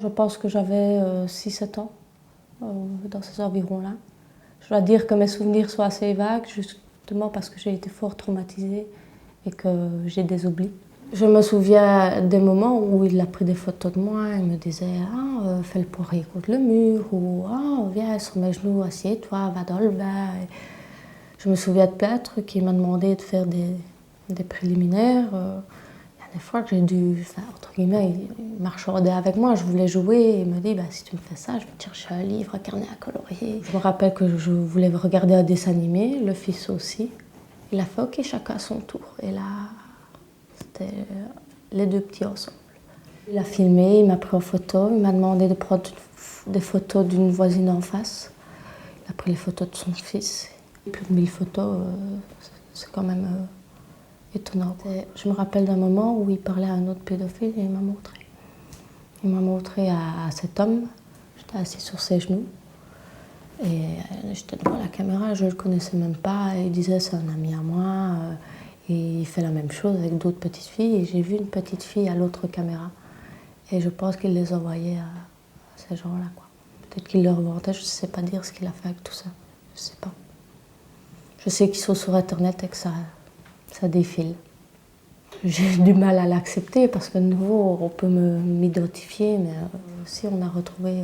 Je pense que j'avais 6-7 ans, dans ces environs-là. Je dois dire que mes souvenirs sont assez vagues, justement parce que j'ai été fort traumatisée et que j'ai des oublis. Je me souviens des moments où il a pris des photos de moi, il me disait « Ah, fais le poirier contre le mur » ou « Ah, viens sur mes genoux, assieds-toi, va dans le bain ». Je me souviens de plein de trucs, il m'a demandé de faire des préliminaires. Il y a des fois que j'ai dû, entre guillemets, il marchandait avec moi, je voulais jouer, et il me dit bah, « Si tu me fais ça, je vais te chercher un livre, un carnet à colorier ». Je me rappelle que je voulais regarder un dessin animé, le fils aussi. Il a fait « Ok, chacun à son tour ». Et là, c'était les deux petits ensemble. Il a filmé, il m'a pris en photo, il m'a demandé de prendre des photos d'une voisine en face. Il a pris les photos de son fils. Plus de 1000 photos, c'est quand même étonnant. Je me rappelle d'un moment où il parlait à un autre pédophile et il m'a montré. Il m'a montré à cet homme, j'étais assise sur ses genoux. Et j'étais devant la caméra, je ne le connaissais même pas. Et il disait c'est un ami à moi. Et il fait la même chose avec d'autres petites filles. Et j'ai vu une petite fille à l'autre caméra. Et je pense qu'il les envoyait à ces gens-là. Peut-être qu'il leur vendait, je ne sais pas dire ce qu'il a fait avec tout ça. Je ne sais pas. Je sais qu'ils sont sur Internet et que ça défile. J'ai du mal à l'accepter parce que de nouveau, on peut m'identifier, mais aussi on a retrouvé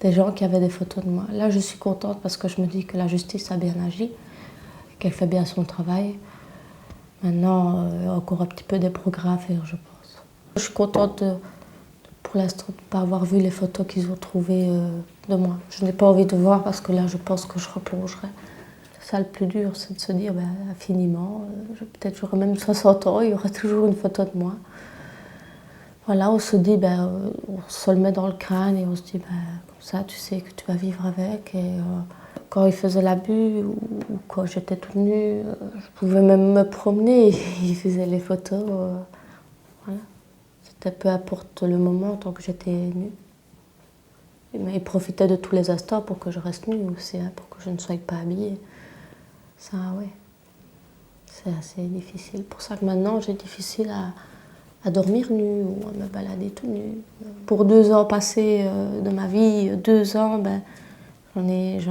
des gens qui avaient des photos de moi. Là, je suis contente parce que je me dis que la justice a bien agi, qu'elle fait bien son travail. Maintenant, il y a encore un petit peu des progrès à faire, je pense. Je suis contente pour l'instant de ne pas avoir vu les photos qu'ils ont trouvées de moi. Je n'ai pas envie de voir parce que là, je pense que je replongerai. C'est ça le plus dur, c'est de se dire infiniment, peut-être j'aurai même 60 ans, il y aura toujours une photo de moi. Voilà, on se dit, on se le met dans le crâne et on se dit, comme ça tu sais que tu vas vivre avec. Et quand il faisait l'abus ou quand j'étais toute nue, je pouvais même me promener, il faisait les photos. Voilà. C'était peu importe le moment tant que j'étais nue. Mais il profitait de tous les instants pour que je reste nue aussi, pour que je ne sois pas habillée. Ça, oui, c'est assez difficile. Pour ça que maintenant, j'ai difficile à dormir nue ou à me balader tout nue. Pour 2 ans passés de ma vie, 2 ans, j'en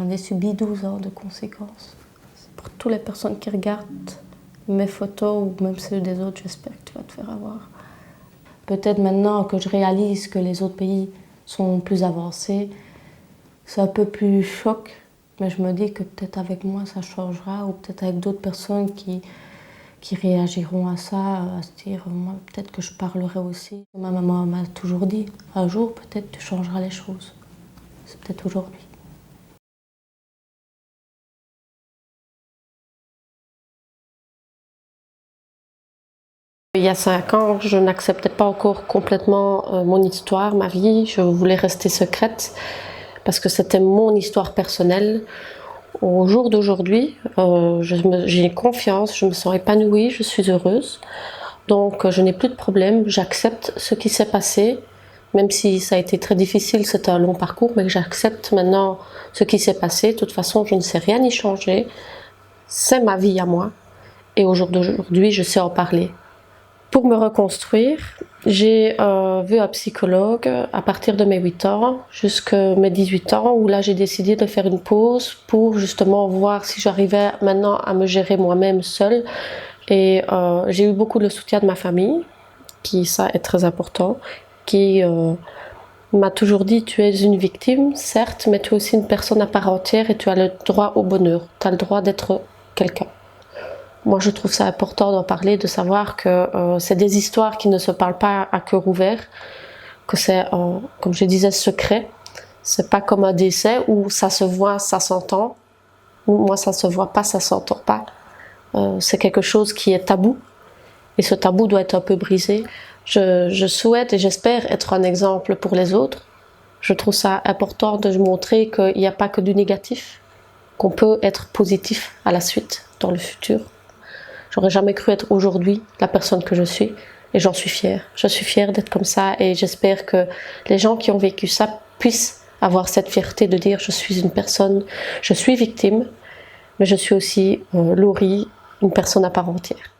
ai subi 12 ans de conséquences. Pour toutes les personnes qui regardent mes photos ou même celles des autres, j'espère que tu vas te faire avoir. Peut-être maintenant que je réalise que les autres pays sont plus avancés, c'est un peu plus choc. Mais je me dis que peut-être avec moi ça changera, ou peut-être avec d'autres personnes qui réagiront à ça, à se dire moi peut-être que je parlerai aussi. Ma maman m'a toujours dit, un jour peut-être tu changeras les choses. C'est peut-être aujourd'hui. Il y a 5 ans, je n'acceptais pas encore complètement mon histoire, ma vie. Je voulais rester secrète parce que c'était mon histoire personnelle. Au jour d'aujourd'hui, j'ai confiance, je me sens épanouie, je suis heureuse. Donc je n'ai plus de problème, j'accepte ce qui s'est passé, même si ça a été très difficile, c'était un long parcours, mais j'accepte maintenant ce qui s'est passé. De toute façon, je ne sais rien y changer. C'est ma vie à moi. Et au jour d'aujourd'hui, je sais en parler. Pour me reconstruire, j'ai vu un psychologue à partir de mes 8 ans jusqu'à mes 18 ans, où là j'ai décidé de faire une pause pour justement voir si j'arrivais maintenant à me gérer moi-même seule. Et j'ai eu beaucoup de soutien de ma famille, qui ça est très important, qui m'a toujours dit tu es une victime, certes, mais tu es aussi une personne à part entière et tu as le droit au bonheur, tu as le droit d'être quelqu'un. Moi, je trouve ça important d'en parler, de savoir que c'est des histoires qui ne se parlent pas à cœur ouvert, que c'est, comme je disais, secret. C'est pas comme un décès où ça se voit, ça s'entend. Moi, ça se voit pas, ça s'entend pas. C'est quelque chose qui est tabou. Et ce tabou doit être un peu brisé. Je souhaite et j'espère être un exemple pour les autres. Je trouve ça important de montrer qu'il n'y a pas que du négatif, qu'on peut être positif à la suite, dans le futur. J'aurais jamais cru être aujourd'hui la personne que je suis et j'en suis fière. Je suis fière d'être comme ça et j'espère que les gens qui ont vécu ça puissent avoir cette fierté de dire je suis une personne, je suis victime, mais je suis aussi Laurie, une personne à part entière.